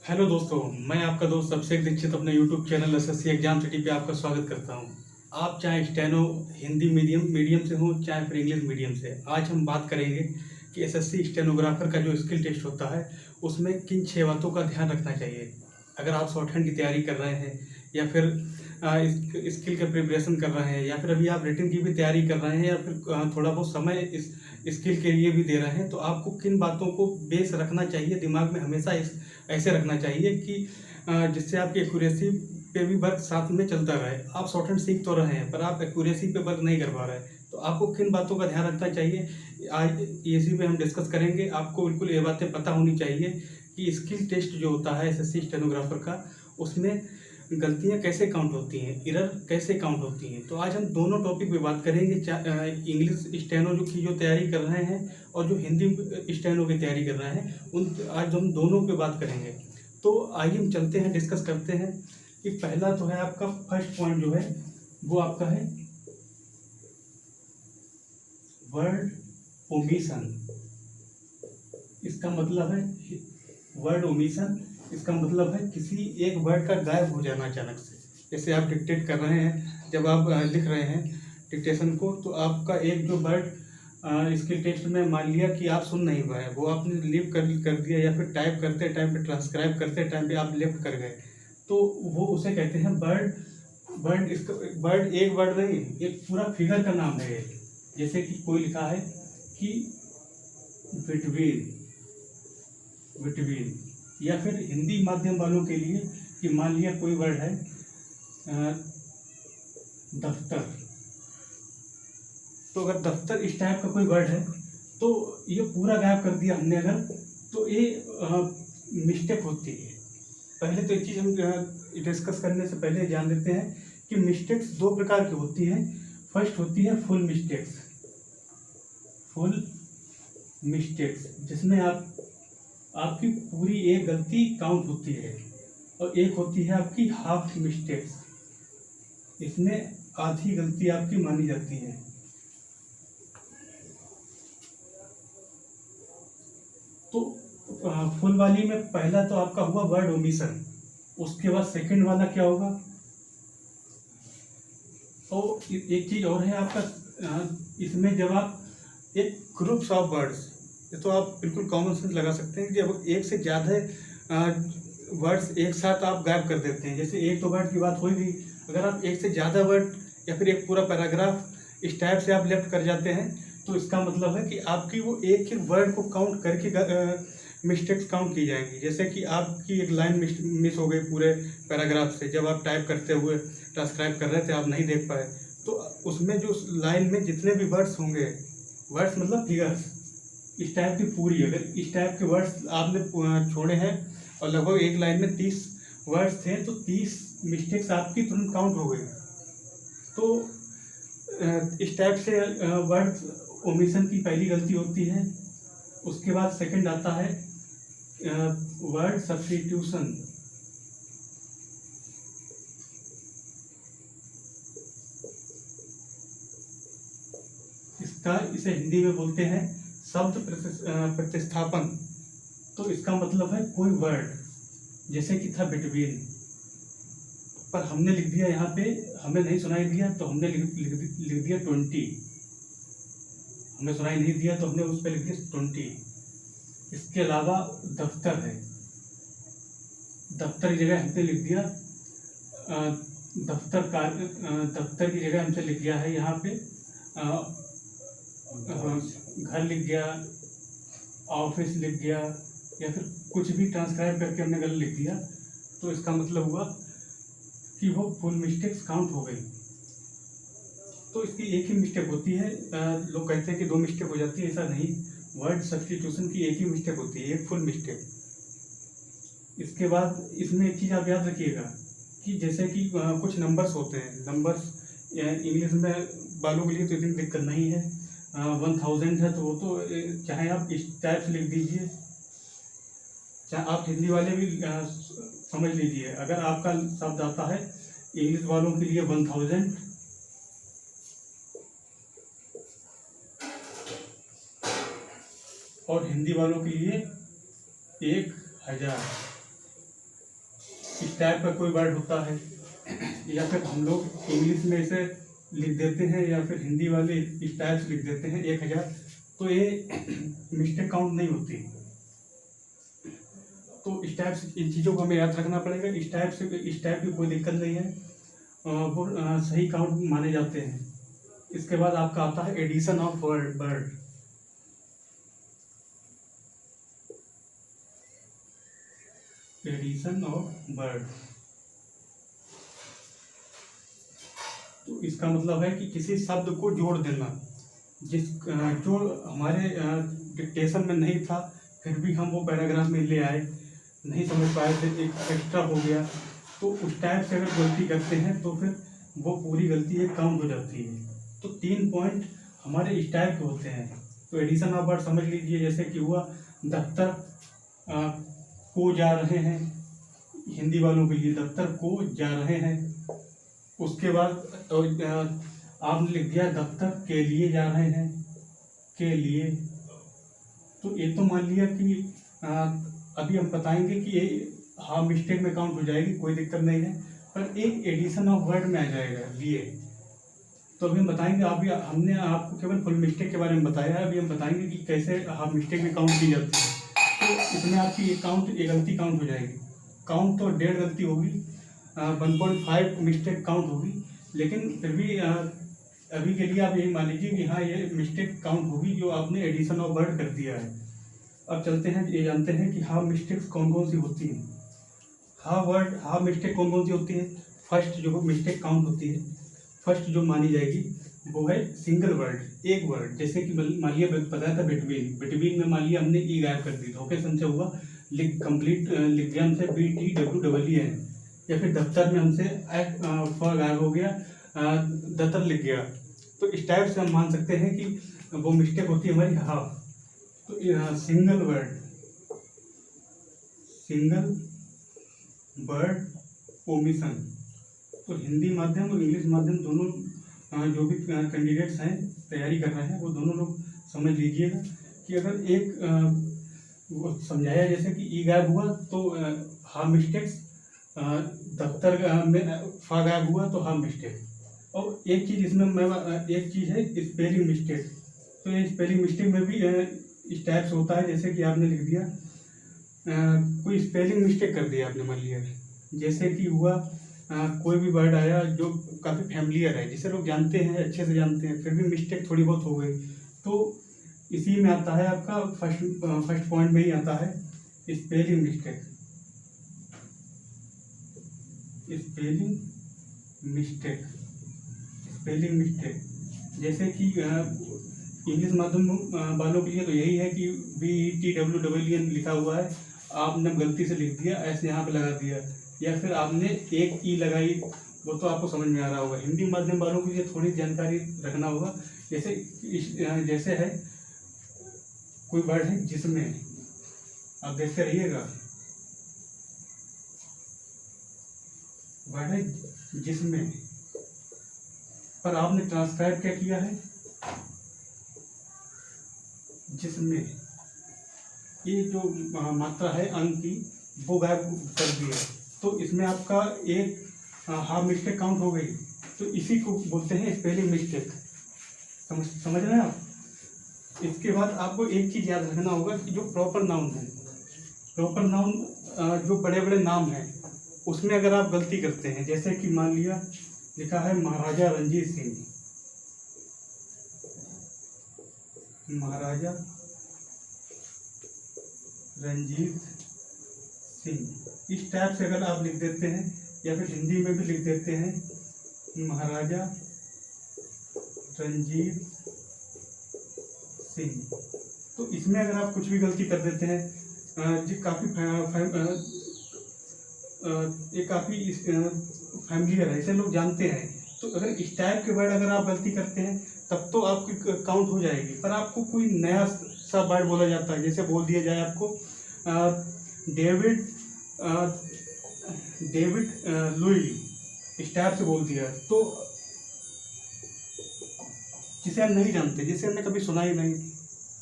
Hello दोस्तों, मैं आपका दोस्त अभिषेक दीक्षित अपने YouTube channel SSC exam city पे आपका स्वागत करता हूं। आप चाहे स्टेनो हिंदी मीडियम मीडियम से हो, चाहे फिर इंग्लिश मीडियम से, आज हम बात करेंगे कि एसएससी स्टेनोग्राफर का जो स्किल टेस्ट होता है उसमें किन 6 बातों का ध्यान रखना चाहिए। अगर आप शॉर्टहैंड की तैयारी कर रहे हैं या फिर स्किल का प्रिपरेशन कर रहे हैं या फिर अभी आप रिटन की भी तैयारी कर रहे हैं या फिर थोड़ा बहुत समय इस स्किल के लिए भी दे रहे हैं, तो आपको किन बातों को बेस रखना चाहिए दिमाग में हमेशा ऐसे रखना चाहिए कि जिससे आपकी एक्यूरेसी पे भी वर्क साथ में चलता रहे। आप शॉर्टहैंड सीख तो रहे हैं पर आप एक्यूरेसी पे वर्क नहीं कर पा रहे हैं, तो आपको किन बातों का ध्यान रखना चाहिए आज इसी पे हम डिस्कस करेंगे। आपको बिल्कुल ये बातें पता होनी चाहिए कि स्किल टेस्ट जो होता है एसएससी स्टेनोग्राफर का, उसमें गलतियां कैसे काउंट होती हैं, एरर कैसे काउंट होती हैं। तो आज हम दोनों टॉपिक पे बात करेंगे, इंग्लिश स्टेनो जो तैयारी कर रहे हैं और जो हिंदी स्टेनो की तैयारी कर रहे हैं, आज हम दोनों पे बात करेंगे। तो आइए हम चलते हैं, डिस्कस करते हैं कि पहला तो है आपका फर्स्ट पॉइंट जो है वो आपका है वर्ड ओमिशन। इसका मतलब है वर्ड ओमिशन, इसका मतलब है किसी एक वर्ड का गायब हो जाना अचानक से। जैसे आप डिक्टेट कर रहे हैं, जब आप लिख रहे हैं डिक्टेशन को, तो आपका एक जो वर्ड स्किल टेस्ट में मान लिया कि आप सुन नहीं पाए, वो आपने लीव कर दिया या फिर टाइप करते टाइम पे, ट्रांसक्राइब करते टाइम पे आप लेफ्ट कर गए, तो वो उसे कहते हैं वर्ड। वर्ड इसका वर्ड एक वर्ड नहीं, एक पूरा फिगर का नाम है ये। जैसे कि कोई लिखा है कि बिटवीन, बिटवीन, या फिर हिंदी माध्यम वालों के लिए कि मान लिया कोई वर्ड है दफ्तर, तो अगर दफ्तर इस टाइप का कोई वर्ड है तो ये पूरा गायब कर दिया हमने अगर, तो ये मिस्टेक होती है। पहले तो एक चीज़ हम डिस्कस करने से पहले जान लेते हैं कि मिस्टेक्स दो प्रकार की होती हैं। फर्स्ट होती है फुल मिस्टेक्स, फुल मिस्टेक्स जिसमें आपकी पूरी एक गलती काउंट होती है, और एक होती है आपकी हाफ मिस्टेक्स, इसमें आधी गलती आपकी मानी जाती है। तो फुल वाली में पहला तो आपका हुआ वर्ड ओमिशन, उसके बाद सेकंड वाला क्या होगा। और एक चीज और है आपका, इसमें जब आप एक ग्रुप्स ऑफ वर्ड्स, ये तो आप बिल्कुल कॉमन सेंस लगा सकते हैं कि जब एक से ज़्यादा वर्ड्स एक साथ आप गायब कर देते हैं, जैसे एक तो वर्ड की बात हुई थी, अगर आप एक से ज़्यादा वर्ड या फिर एक पूरा पैराग्राफ इस टाइप से आप लेफ्ट कर जाते हैं, तो इसका मतलब है कि आपकी वो एक ही वर्ड को काउंट करके मिस्टेक्स काउंट की जाएंगी। जैसे कि आपकी एक लाइन मिस हो गई पूरे पैराग्राफ से, जब आप टाइप करते हुए ट्रांसक्राइब कर रहे थे, आप नहीं देख पाए, तो उसमें जो लाइन में जितने भी वर्ड्स होंगे, वर्ड्स मतलब फिगर्स, इस टाइप की पूरी, अगर इस टाइप के वर्ड्स आपने छोड़े हैं और लगभग एक लाइन में 30 वर्ड्स थे, तो 30 मिस्टेक्स आपकी तुरंत काउंट हो गई। तो इस टाइप से वर्ड ओमिशन की पहली गलती होती है। उसके बाद सेकंड आता है वर्ड सब्स्टिट्यूशन। इसे हिंदी में बोलते हैं शब्द प्रतिस्थापन। तो इसका मतलब है कोई वर्ड जैसे कि था बिटवीन, पर हमने लिख दिया यहाँ पे, हमें नहीं सुनाई दिया तो हमने लिख दिया 20, हमें सुनाई नहीं दिया तो हमने उस पर लिख दिया 20। इसके अलावा दफ्तर है, दफ्तर की जगह हमने लिख दिया दफ्तर की जगह हमसे लिख दिया है यहाँ पे घर लिख गया, ऑफिस लिख गया, या फिर कुछ भी ट्रांसक्राइब करके हमने गलत लिख दिया, तो इसका मतलब हुआ कि वो फुल मिस्टेक्स काउंट हो गई। तो इसकी एक ही मिस्टेक होती है, लोग कहते हैं कि 2 मिस्टेक हो जाती है, ऐसा नहीं। वर्ड सब्स्टिट्यूशन की एक ही मिस्टेक होती है, एक फुल मिस्टेक। इसके बाद इसमें एक चीज़ आप याद रखिएगा कि जैसे कि कुछ नंबर्स होते हैं, नंबर्स इंग्लिश में वालों के लिए तो इतनी दिक्कत नहीं है। 1000 है तो वो तो चाहे आप इस टाइप से लिख दीजिए, चाहे आप हिंदी वाले भी समझ लीजिए। अगर आपका शब्द आता है इंग्लिश वालों के लिए 1000 और हिंदी वालों के लिए 1000, इस टाइप का कोई वर्ड होता है, या फिर हम लोग इंग्लिश में इसे लिख देते हैं या फिर हिंदी वाले इस टाइप से लिख देते हैं 1000, तो ये मिस्टेक काउंट नहीं होती। तो इस टाइप से इन चीज़ों को हमें याद रखना पड़ेगा। इस टाइप की कोई दिक्कत नहीं है, वो सही काउंट माने जाते हैं। इसके बाद आपका आता है addition of word. Addition of word, तो इसका मतलब है कि किसी शब्द को जोड़ देना, जो हमारे डिक्टेशन में नहीं था, फिर भी हम वो पैराग्राफ में ले आए, नहीं समझ पाए थे, एक एक्स्ट्रा हो गया, तो उस टाइप से अगर गलती करते हैं तो फिर वो पूरी गलती एक काउंट हो जाती है। तो 3 पॉइंट हमारे इस टाइप के होते हैं। तो एडिशन ऑफ वर्ड समझ लीजिए, जैसे कि हुआ दफ्तर को जा रहे हैं, हिंदी वालों के लिए दफ्तर को जा रहे हैं। उसके बाद आपने लिख दिया दफ्तर के लिए जा रहे हैं, के लिए। तो ये तो मान लिया कि अभी हम बताएंगे कि ये हाँ मिस्टेक में काउंट हो जाएगी, कोई दिक्कत नहीं है, पर एक एडिशन ऑफ वर्ड में आ जाएगा लिए। तो अभी हम बताएंगे, अभी हमने आपको केवल फुल मिस्टेक के बारे में बताया है, अभी हम बताएंगे कि कैसे हाँ मिस्टेक में काउंट की जाती है। तो इसमें आपकी एक गलती काउंट हो जाएगी, काउंट तो 1.5 गलती होगी, 1.5 मिस्टेक काउंट होगी, लेकिन फिर भी अभी के लिए आप यही मान लीजिए कि हाँ ये मिस्टेक काउंट होगी जो आपने एडिशन ऑफ वर्ड कर दिया है। अब चलते हैं, ये जानते हैं कि हाँ मिस्टेक्स कौन कौन सी होती हैं। हाँ मिस्टेक कौन कौन सी होती है। फर्स्ट जो मिस्टेक काउंट होती है, फर्स्ट जो मानी जाएगी वो है सिंगल वर्ड, एक वर्ड। जैसे कि मान लिया बताया था बिटवीन में मान लिया हमने ई गायब कर दी, धोखे से हुआ, कंप्लीट लिख दिया हमसे BTWEEN, या फिर दफ्तर में हमसे फ गायब हो गया, दतर लिख गया। तो इस टाइप से हम मान सकते हैं कि वो मिस्टेक होती है हमारी हाँ। तो सिंगल वर्ड ओमिशन। तो हिंदी माध्यम और इंग्लिश माध्यम दोनों जो भी कैंडिडेट्स हैं तैयारी कर रहे हैं, वो दोनों लोग समझ लीजिएगा कि अगर एक वो समझाया जैसे कि ई गायब हुआ तो हाँ मिस्टेक्स, दफ्तर में फा गायब हुआ तो हाँ मिस्टेक। और एक चीज़ इसमें एक चीज़ है स्पेलिंग मिस्टेक। तो ये स्पेलिंग मिस्टेक में भी इस टाइप से होता है, जैसे कि आपने लिख दिया कोई स्पेलिंग मिस्टेक कर दिया आपने, मान लिया जैसे कि हुआ कोई भी वर्ड आया जो काफ़ी फैमिलियर है, जिसे लोग जानते हैं, अच्छे से जानते हैं, फिर भी मिस्टेक थोड़ी बहुत हो गई, तो इसी में आता है आपका फर्स्ट पॉइंट में ही आता है स्पेलिंग मिस्टेक। स्पेलिंग मिस्टेक जैसे कि इंग्लिश माध्यम वालों के लिए तो यही है कि BTWEEN लिखा हुआ है, आपने गलती से लिख दिया, ऐसे यहाँ पे लगा दिया, या फिर आपने एक ई लगाई, वो तो आपको समझ में आ रहा होगा। हिंदी माध्यम वालों के लिए थोड़ी जानकारी रखना होगा। जैसे है कोई वर्ड है जिसमें, आप देखते रहिएगा, वर्ड है जिसमें, पर आपने ट्रांसक्राइब क्या किया है, जिसमें ये जो मात्रा है अंक की वो गायब कर दिया, तो इसमें आपका एक हाफ मिस्टेक काउंट हो गई। तो इसी को बोलते हैं स्पेलिंग मिस्टेक। समझ रहे हैं आप। इसके बाद आपको एक चीज़ याद रखना होगा कि जो प्रॉपर नाउन है, प्रॉपर नाउन जो बड़े बड़े नाम हैं उसमें अगर आप गलती करते हैं, जैसे कि मान लिया लिखा है महाराजा रणजीत सिंह, महाराजा रंजीत सिंह, इस टाइप से अगर आप लिख देते हैं, या फिर हिंदी में भी लिख देते हैं महाराजा रंजीत सिंह, तो इसमें अगर आप कुछ भी गलती कर देते हैं, ये काफ़ी फैमिलियर है, इसे लोग जानते हैं, तो अगर इस टाइप के वर्ड अगर आप गलती करते हैं तब तो आपकी काउंट हो जाएगी। पर आपको कोई नया सा वर्ड बोला जाता है, जैसे बोल दिया जाए आपको डेविड लुई, इस टाइप से बोल दिया, तो जिसे हम नहीं जानते, जिसे हमने कभी सुना ही नहीं,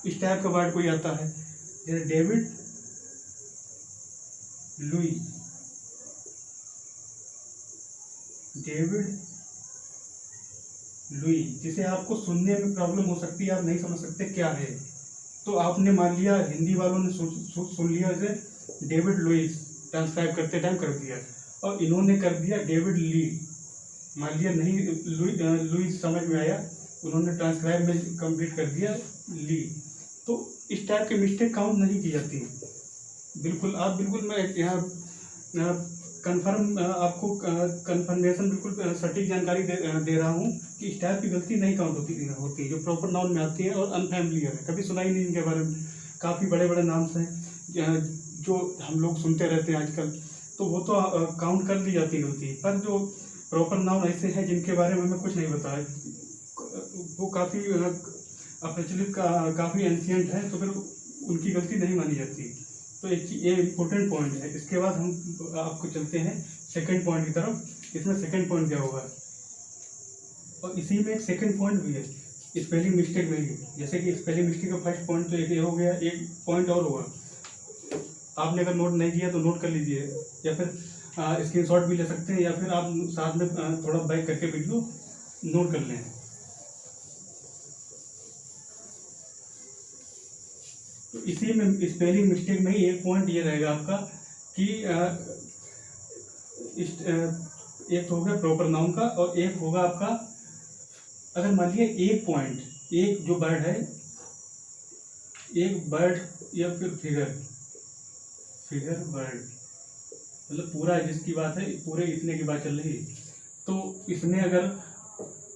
इस टाइप का वर्ड कोई आता है जैसे डेविड लुई, डेविड लुई, जिसे आपको सुनने में प्रॉब्लम हो सकती है, आप नहीं समझ सकते क्या है। तो आपने मान लिया हिंदी वालों ने सुन लिया इसे डेविड लुइस, ट्रांसक्राइब करते टाइम कर दिया, और इन्होंने कर दिया डेविड ली। मान लिया नहीं लुइस समझ में आया, उन्होंने ट्रांसक्राइब में कंप्लीट कर दिया ली। तो इस टाइप की मिस्टेक काउंट नहीं की जाती। बिल्कुल आप बिल्कुल मैं यहाँ कंफर्म आपको कंफर्मेशन बिल्कुल सटीक जानकारी दे रहा हूँ कि इस टाइप की गलती नहीं काउंट होती जो प्रॉपर नाउन में आती है और अनफैमिलियर है, कभी सुना ही नहीं इनके बारे में। काफ़ी बड़े बड़े नाम हैं जो हम लोग सुनते रहते हैं आजकल, तो वो तो काउंट कर ली जाती गलती। पर जो प्रॉपर नाउन ऐसे हैं जिनके बारे में हमें कुछ नहीं बताया, वो काफ़ी अप्रचलित काफ़ी एंशियंट है, तो फिर उनकी गलती नहीं मानी जाती। तो ये इम्पोर्टेंट पॉइंट है। इसके बाद हम आपको चलते हैं सेकंड पॉइंट की तरफ। इसमें सेकंड पॉइंट क्या होगा, और इसी में एक सेकंड पॉइंट भी है स्पेलिंग मिस्टेक में ही। जैसे कि स्पेलिंग मिस्टेक का फर्स्ट पॉइंट तो एक हो गया, एक पॉइंट और होगा। आपने अगर नोट नहीं किया तो नोट कर लीजिए, या फिर स्क्रीनशॉट भी ले सकते हैं, या फिर आप साथ में थोड़ा बैक करके वीडियो नोट कर लें। तो इसी में स्पेलिंग मिस्टेक में ही एक पॉइंट ये रहेगा आपका कि एक तो हो गया प्रॉपर नाउन का, और एक होगा आपका अगर मान लिया एक पॉइंट, एक जो वर्ड है, एक वर्ड या फिर फिगर वर्ड, मतलब पूरा जिसकी बात है, पूरे इतने की बात चल रही, तो इसमें अगर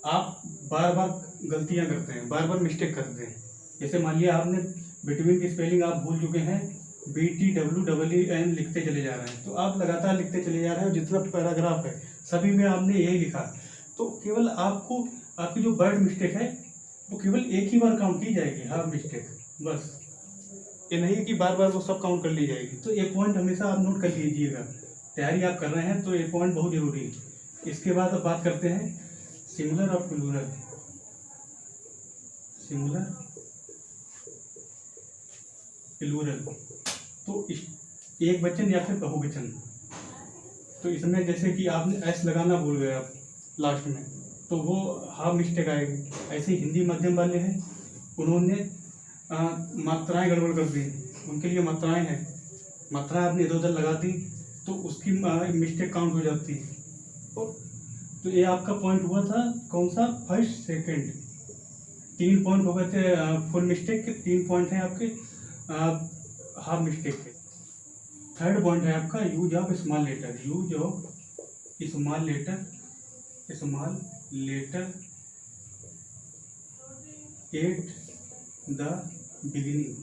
आप बार बार गलतियां करते हैं, बार बार मिस्टेक करते हैं, जैसे मान लिया आपने बिटवीन की स्पेलिंग आप भूल चुके हैं, BTWEEN लिखते चले जा रहे हैं, तो आप लगातार लिखते चले जा रहे हैं, जितना पैराग्राफ है सभी में आपने यही लिखा, तो केवल आपको आपकी जो वर्ड मिस्टेक है वो केवल एक ही बार काउंट की जाएगी, हाफ मिस्टेक बस। ये नहीं कि बार बार वो सब काउंट कर ली जाएगी। तो एक पॉइंट हमेशा आप नोट कर लीजिएगा, तैयारी आप कर रहे हैं तो ये पॉइंट बहुत जरूरी है। इसके बाद अब बात करते हैं सिंगुलर और प्लूरल। सिंगुलर प्लूरल तो एक वचन या फिर बहुवचन। तो इसमें जैसे कि आपने एस लगाना भूल गए आप लास्ट में, तो वो हाफ मिस्टेक आएगी। ऐसे हिंदी माध्यम वाले हैं, उन्होंने मात्राएं गड़बड़ कर दी, उनके लिए मात्राएं हैं, मात्राएं आपने इधर उधर लगा दी तो उसकी मिस्टेक काउंट हो जाती है। तो ये आपका पॉइंट हुआ था कौन सा, फर्स्ट सेकंड, 3 पॉइंट हो गए थे फुल मिस्टेक के, 3 पॉइंट हैं आपके हाफ मिस्टेक के। थर्ड पॉइंट है आपका use of small letter. Use of small letter at the beginning.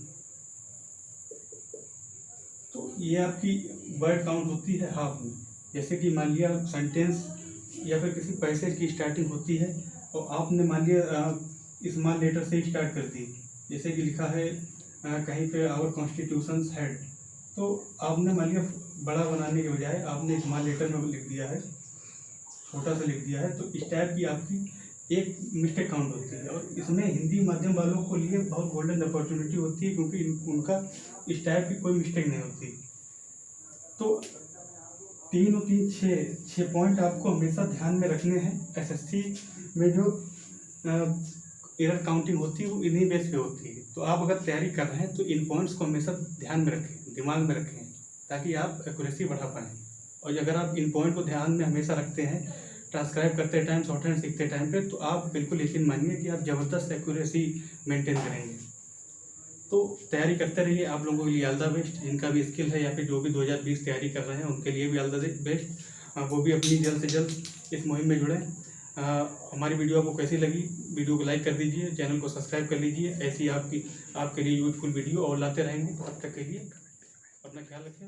तो ये आपकी वर्ड काउंट होती है हाफ में। जैसे कि मान लिया सेंटेंस या फिर किसी पैसेज की स्टार्टिंग होती है और आपने मान लिया स्मॉल लेटर से स्टार्ट कर दी, जैसे कि लिखा है कहीं पे आवर कॉन्स्टिट्यूशंस हेड, तो आपने मान लिया बड़ा बनाने के बजाय आपने स्मॉल लेटर में लिख दिया है, छोटा सा लिख दिया है, तो इस टाइप की आपकी एक मिस्टेक काउंट होती है। और इसमें हिंदी माध्यम वालों को लिए बहुत गोल्डन अपॉर्चुनिटी होती है, क्योंकि उनका इस टाइप की कोई मिस्टेक नहीं होती। तो 3 और 3 6 पॉइंट आपको हमेशा ध्यान में रखने हैं। एसएससी में जो एरर काउंटिंग होती है वो इन्हीं बेस पे होती है। तो आप अगर तैयारी कर रहे हैं तो इन पॉइंट्स को हमेशा ध्यान में रखें, दिमाग में रखें, ताकि आप एक्यूरेसी बढ़ा पाएँ। और अगर आप इन पॉइंट को ध्यान में हमेशा रखते हैं ट्रांसक्राइब करते टाइम, शॉर्ट हैंड सीखते टाइम पे, तो आप बिल्कुल यकीन मानिए कि आप ज़बरदस्त एक्यूरेसी मेंटेन करेंगे। तो तैयारी करते रहिए। आप लोगों के लिए ऑल द बेस्ट। जिनका भी स्किल है या फिर जो भी 2020 तैयारी कर रहे हैं उनके लिए भी ऑल द बेस्ट। वो भी अपनी जल्द से जल्द इस मुहिम में जुड़ें। हमारी वीडियो आपको कैसी लगी, वीडियो को लाइक कर दीजिए, चैनल को सब्सक्राइब कर लीजिए। ऐसी आपके लिए यूजफुल वीडियो और लाते रहेंगे। तब तक के लिए अपना ख्याल रखें।